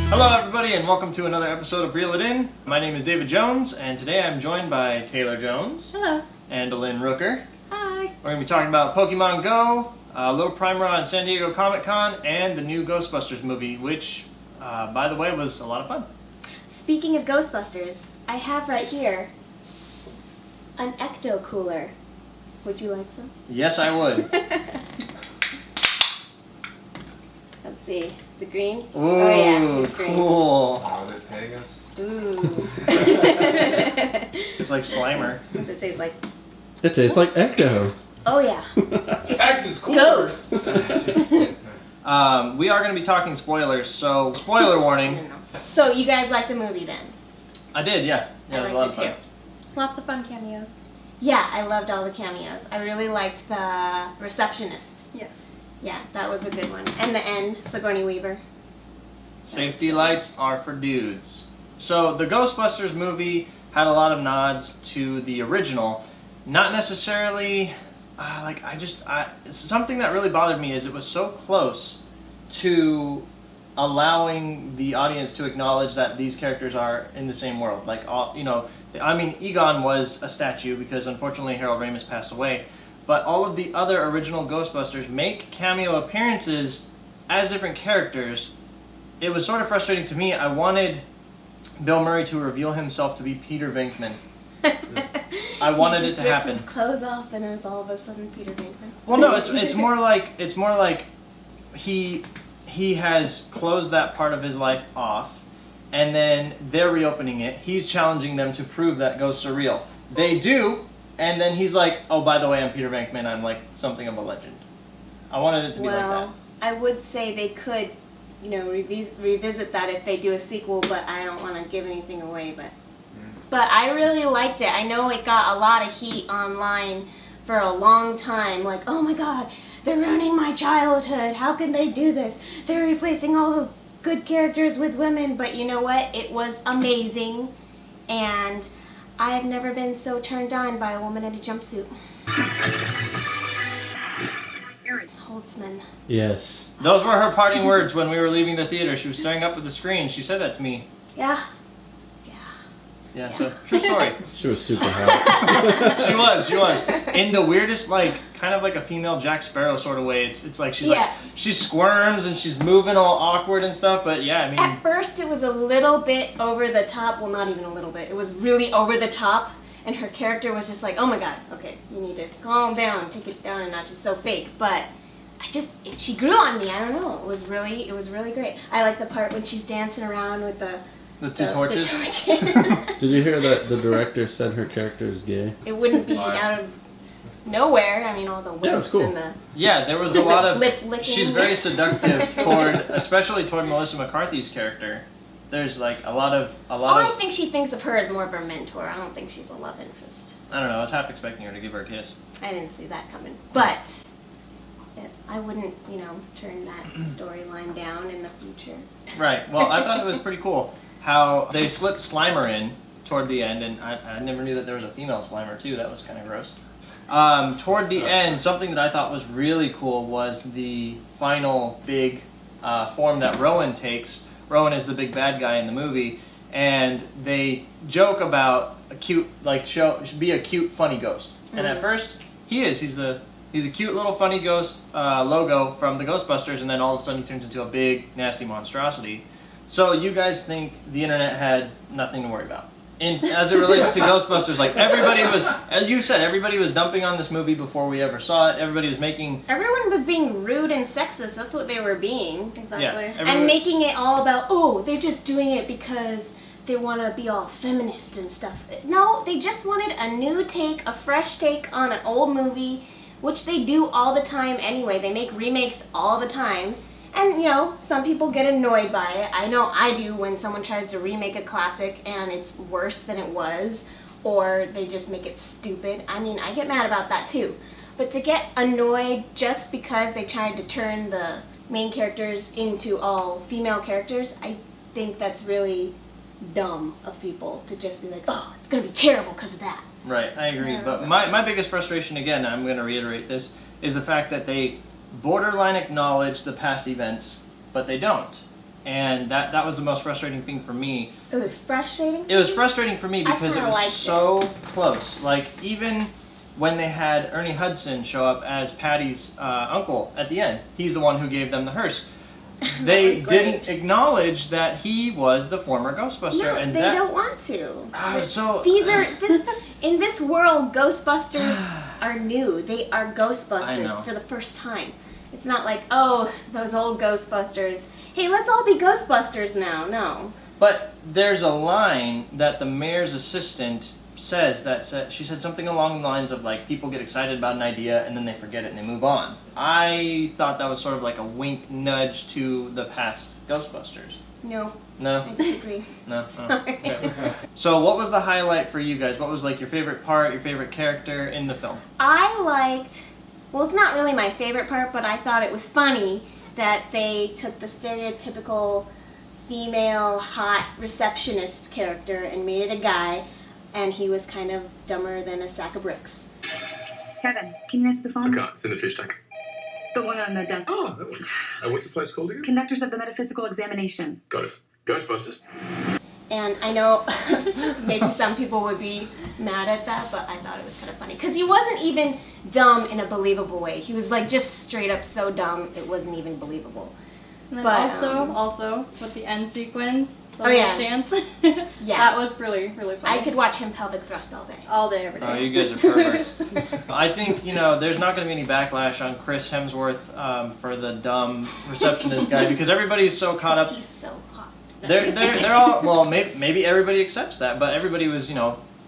Hello everybody and welcome to another episode of Reel It In. My name is David Jones and today I'm joined by Taylor Jones. Hello. And Lynn Rooker. Hi. We're going to be talking about Pokémon Go, a little primer on San Diego Comic-Con, and the new Ghostbusters movie, which, by the way, was a lot of fun. Speaking of Ghostbusters, I have right here an ecto cooler. Would you like some? Yes, I would. Let's see. Is it green? Ooh, oh yeah, it's green. Cool. Oh, they're paying us? Ooh. It's like Slimer. What's it taste like? It tastes like Ecto. Oh yeah. Act is cool. Ghosts. We are going to be talking spoilers, so spoiler warning. So you guys liked the movie then? I did, yeah. Yeah, it was a lot of fun. Lots of fun cameos. Yeah, I loved all the cameos. I really liked the receptionist. Yes. Yeah, that was a good one. And the end, Sigourney Weaver. Safety lights are for dudes. So the Ghostbusters movie had a lot of nods to the original. Not necessarily, something that really bothered me is it was so close to allowing the audience to acknowledge that these characters are in the same world. Like, Egon was a statue because unfortunately Harold Ramis passed away. But all of the other original Ghostbusters make cameo appearances as different characters. It was sort of frustrating to me. I wanted Bill Murray to reveal himself to be Peter Venkman. I wanted it to happen. He just rips his clothes off and it was all of a sudden Peter Venkman. Well, no, it's more like he has closed that part of his life off, and then they're reopening it. He's challenging them to prove that ghosts are real. They do. And then he's like, oh, by the way, I'm Peter Venkman. I'm like something of a legend. I wanted it to be like that. Well, I would say they could, revisit that if they do a sequel, but I don't want to give anything away. But I really liked it. I know it got a lot of heat online for a long time. Like, oh my God, they're ruining my childhood. How can they do this? They're replacing all the good characters with women. But you know what? It was amazing. And I have never been so turned on by a woman in a jumpsuit. Holtzman. Yes. Those were her parting words when we were leaving the theater. She was staring up at the screen. She said that to me. Yeah. Yeah, so true story. She was super hot. She was. In the weirdest, kind of like a female Jack Sparrow sort of way. It's like she squirms and she's moving all awkward and stuff, but yeah, I mean. At first it was a little bit over the top. Well, not even a little bit. It was really over the top, and her character was just like, oh my God, okay, you need to calm down, take it down a notch. It's so fake. But she grew on me. I don't know. It was really great. I like the part when she's dancing around with the two torches. Did you hear that the director said her character is gay? It wouldn't be out of nowhere. I mean, all the whips cool. and the Yeah, there was a lot of lip licking. She's very seductive especially toward Melissa McCarthy's character. There's like a lot of. I think she thinks of her as more of her mentor. I don't think she's a love interest. I don't know. I was half expecting her to give her a kiss. I didn't see that coming, but I wouldn't, turn that storyline down in the future. Right. Well, I thought it was pretty cool how they slipped Slimer in toward the end, and I never knew that there was a female Slimer too. That was kind of gross. Toward the end, something that I thought was really cool was the final big form that Rowan takes. Rowan is the big bad guy in the movie, and they joke about a cute, should be a cute, funny ghost. And at first, he is. He's a cute little funny ghost logo from the Ghostbusters, and then all of a sudden he turns into a big, nasty monstrosity. So you guys think the internet had nothing to worry about? As it relates to Ghostbusters, everybody was, as you said, everybody was dumping on this movie before we ever saw it. Everybody was making... Everyone was being rude and sexist. That's what they were being. Exactly. Yeah, and making it all about, they're just doing it because they want to be all feminist and stuff. No, they just wanted a new take, a fresh take on an old movie, which they do all the time anyway. They make remakes all the time. And, some people get annoyed by it. I know I do when someone tries to remake a classic and it's worse than it was, or they just make it stupid. I mean, I get mad about that too. But to get annoyed just because they tried to turn the main characters into all female characters, I think that's really dumb of people to just be like, oh, it's going to be terrible because of that. Right, I agree. But my biggest frustration, again, I'm going to reiterate this, is the fact that they borderline acknowledge the past events, but they don't. and that was the most frustrating thing for me. It was frustrating. It was frustrating for me because it was so close. Like, even when they had Ernie Hudson show up as Patty's uncle at the end, he's the one who gave them the hearse. They didn't acknowledge that he was the former Ghostbuster, No, and they don't want to. So In this world, Ghostbusters are new. They are Ghostbusters for the first time. It's not like, oh, those old Ghostbusters. Hey, let's all be Ghostbusters now. No. But there's a line that the mayor's assistant says she said something along the lines of, like, people get excited about an idea and then they forget it and they move on. I thought that was sort of like a wink nudge to the past Ghostbusters. No. No? I disagree. No. Oh. So what was the highlight for you guys? What was, like, your favorite part, your favorite character in the film? I liked, well, it's not really my favorite part, but I thought it was funny that they took the stereotypical female hot receptionist character and made it a guy, and he was kind of dumber than a sack of bricks. Kevin, can you answer the phone? I can't. It's in the fish tank. The one on the desk. Oh, that one. What's the place called again? Conductors of the Metaphysical Examination. Got it. Ghostbusters. And I know maybe some people would be mad at that, but I thought it was kind of funny. Because he wasn't even dumb in a believable way. He was, like, just straight up so dumb it wasn't even believable. And then But, also with the end sequence, the dance. Yeah. That was really, really funny. I could watch him pelvic thrust all day. All day, every day. Oh, you guys are perverts. I think, there's not going to be any backlash on Chris Hemsworth for the dumb receptionist guy, because everybody's so caught up. He's so hot. They're all, well, maybe everybody accepts that, but everybody was,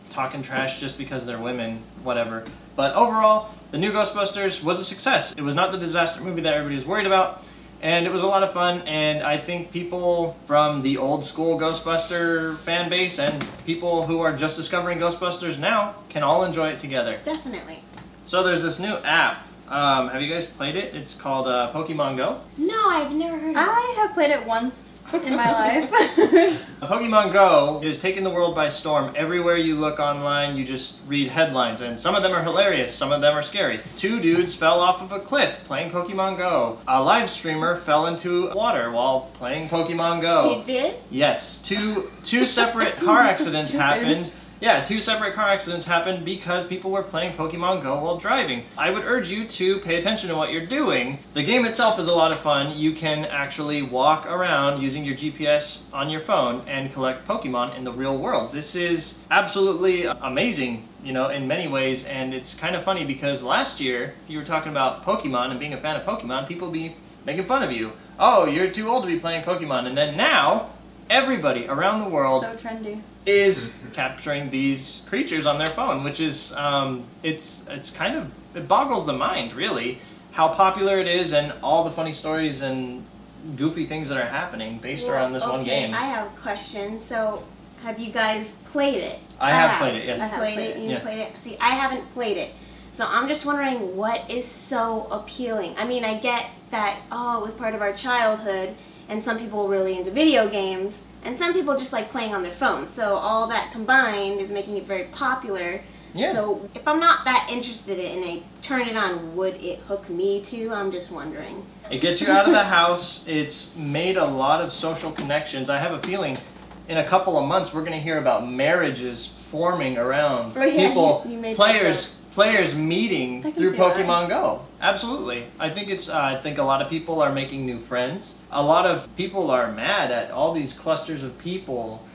talking trash just because they're women, whatever. But overall, the new Ghostbusters was a success. It was not the disaster movie that everybody was worried about, and it was a lot of fun, and I think people from the old school Ghostbuster fan base and people who are just discovering Ghostbusters now can all enjoy it together. Definitely. So there's this new app. Have you guys played it? It's called Pokémon Go. No, I've never heard of it. I have played it once in my life. Pokemon Go is taking the world by storm. Everywhere you look online, you just read headlines, and some of them are hilarious, some of them are scary. 2 dudes fell off of a cliff playing Pokemon Go. A live streamer fell into water while playing Pokemon Go. He did? Yes, two separate car accidents happened. Yeah, 2 separate car accidents happened because people were playing Pokemon Go while driving. I would urge you to pay attention to what you're doing. The game itself is a lot of fun. You can actually walk around using your GPS on your phone and collect Pokemon in the real world. This is absolutely amazing, in many ways, and it's kind of funny because last year, if you were talking about Pokemon and being a fan of Pokemon, people would be making fun of you. Oh, you're too old to be playing Pokemon. And then now, everybody around the world So trendy. is capturing these creatures on their phone, which is it boggles the mind, really, how popular it is and all the funny stories and goofy things that are happening based around this one game. I have a question. So, have you guys played it? I have played it, yes. You played it? You played it? See, I haven't played it. So I'm just wondering what is so appealing. I mean, I get that, it was part of our childhood, and some people were really into video games, and some people just like playing on their phones. So all that combined is making it very popular. Yeah. So if I'm not that interested in it and I turn it on, would it hook me too? I'm just wondering. It gets you out of the house. It's made a lot of social connections. I have a feeling in a couple of months we're going to hear about marriages forming around people, you made players meeting can through see that. Pokemon Go. Absolutely. I think a lot of people are making new friends. A lot of people are mad at all these clusters of people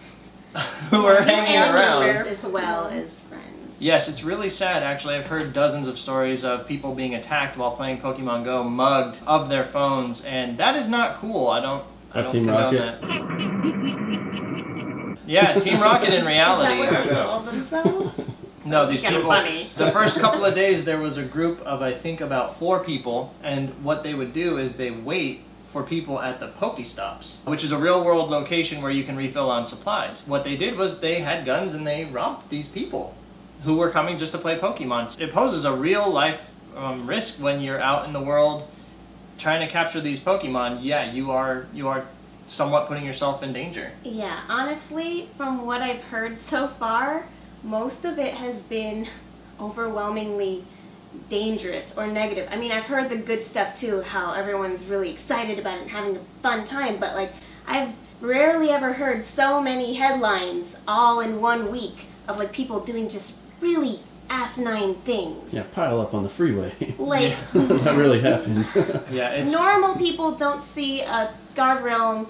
who are hanging around. As well as friends. Yes, it's really sad, actually. I've heard dozens of stories of people being attacked while playing Pokemon Go, mugged of their phones, and that is not cool. I don't Team condone Rocket? that. Yeah, Team Rocket in reality. Is that what they call themselves? No, these Kinda people. funny. The first couple of days, there was a group of, I think, about 4 people, and what they would do is they wait for people at the Pokestops, which is a real-world location where you can refill on supplies. What they did was they had guns and they robbed these people who were coming just to play Pokemon. It poses a real-life risk when you're out in the world trying to capture these Pokemon. Yeah, you are somewhat putting yourself in danger. Yeah, honestly, from what I've heard so far, most of it has been overwhelmingly dangerous or negative. I mean, I've heard the good stuff too, how everyone's really excited about it and having a fun time, but like, I've rarely ever heard so many headlines all in 1 week of like people doing just really asinine things. Yeah, pile up on the freeway. Like That really happened. Yeah, it's normal people don't see a guardrail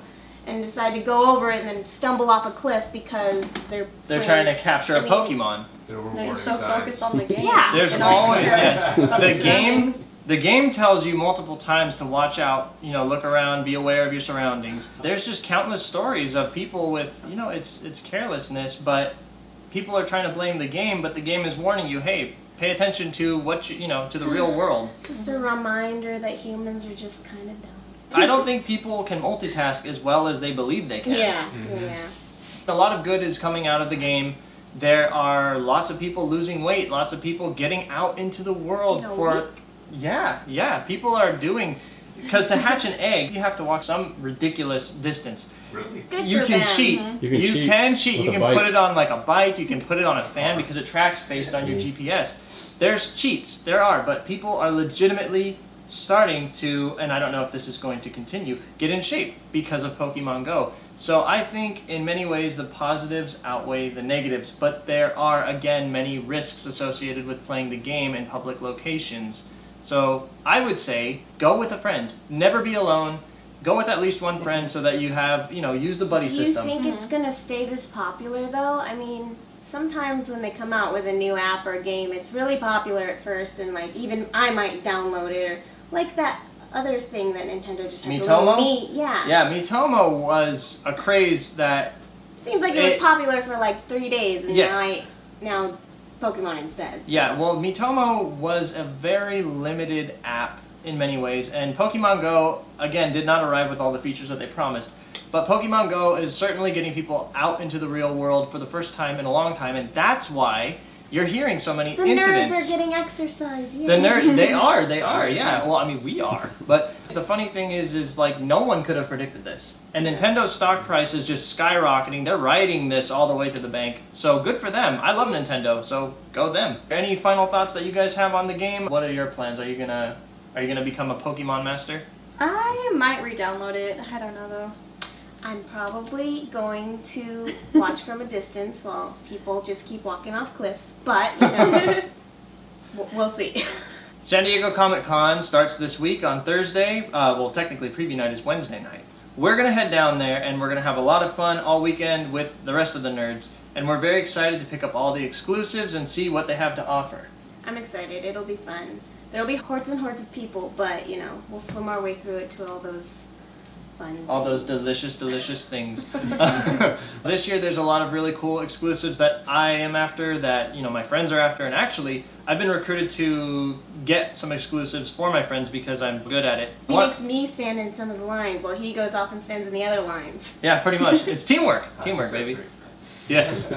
and decide to go over it and then stumble off a cliff because they're trying to capture a I mean- Pokemon. They're so focused on the game. Yeah. There's And always other surroundings. the game tells you multiple times to watch out, look around, be aware of your surroundings. There's just countless stories of people with, it's carelessness, but people are trying to blame the game, but the game is warning you, hey, pay attention to what to the real world. It's just a reminder that humans are just kind of dumb. I don't think people can multitask as well as they believe they can. Yeah. A lot of good is coming out of the game. There are lots of people losing weight, lots of people getting out into the world In a for week? Yeah, people are doing, because to hatch an egg, you have to walk some ridiculous distance. Really? Good You for can them. cheat. You can cheat You with can a bike. put it on like a bike, you can put it on a fan because it tracks based on your GPS. There's cheats, there are, but people are legitimately starting to, and I don't know if this is going to continue, get in shape because of Pokemon Go. So I think in many ways the positives outweigh the negatives, but there are again many risks associated with playing the game in public locations. So I would say go with a friend. Never be alone. Go with at least one friend so that you have, use the buddy Do you system. think it's gonna stay this popular though? I mean, sometimes when they come out with a new app or a game, it's really popular at first, and like even I might download it, or like that other thing that Nintendo just had. the little Miitomo? Yeah. Yeah, Miitomo was a craze that Seems like it was popular for like 3 days, and Yes. now Pokemon instead. Yeah, well, Miitomo was a very limited app in many ways, and Pokemon Go, again, did not arrive with all the features that they promised. But Pokemon Go is certainly getting people out into the real world for the first time in a long time, and that's why you're hearing so many The incidents. nerds are getting exercise. Yeah. The nerd, they are, yeah. Well, I mean, we are. But the funny thing is like no one could have predicted this. And Nintendo's stock price is just skyrocketing. They're riding this all the way to the bank. So good for them. I love Nintendo, so go them. Any final thoughts that you guys have on the game? What are your plans? Are you gonna become a Pokemon master? I might re-download it. I don't know though. I'm probably going to watch from a distance while people just keep walking off cliffs, but we'll see. San Diego Comic-Con starts this week on Thursday. Well, technically preview night is Wednesday night. We're going to head down there and we're going to have a lot of fun all weekend with the rest of the nerds. And we're very excited to pick up all the exclusives and see what they have to offer. I'm excited. It'll be fun. There'll be hordes and hordes of people, but we'll swim our way through it to all those fun All those things. delicious things. This year there's a lot of really cool exclusives that I am after, that my friends are after, and actually I've been recruited to get some exclusives for my friends because I'm good at it. He makes me stand in some of the lines while he goes off and stands in the other lines. Yeah, pretty much. It's teamwork. Teamwork, baby. Yes.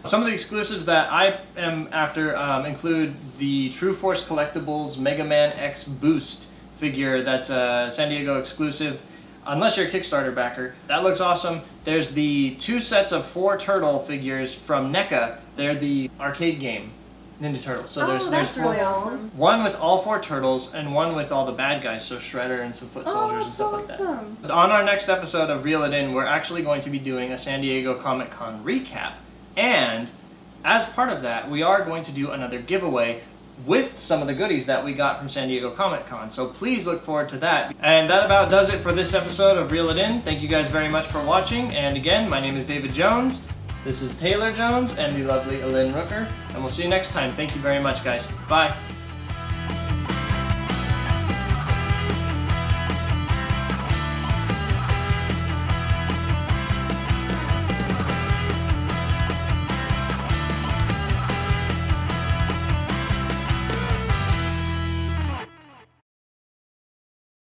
Some of the exclusives that I am after include the True Force Collectibles Mega Man X Boost figure. That's a San Diego exclusive. Unless you're a Kickstarter backer. That looks awesome. There's the 2 sets of 4 turtle figures from NECA. They're the arcade game, Ninja Turtles. So there's that's really one, awesome. one with all 4 turtles and one with all the bad guys, so Shredder and some foot soldiers and stuff like that. On our next episode of Reel It In, we're actually going to be doing a San Diego Comic-Con recap. And as part of that, we are going to do another giveaway with some of the goodies that we got from San Diego Comic-Con. So please look forward to that. And that about does it for this episode of Reel It In. Thank you guys very much for watching. And again, my name is David Jones. This is Taylor Jones and the lovely Alyn Rooker. And we'll see you next time. Thank you very much, guys. Bye.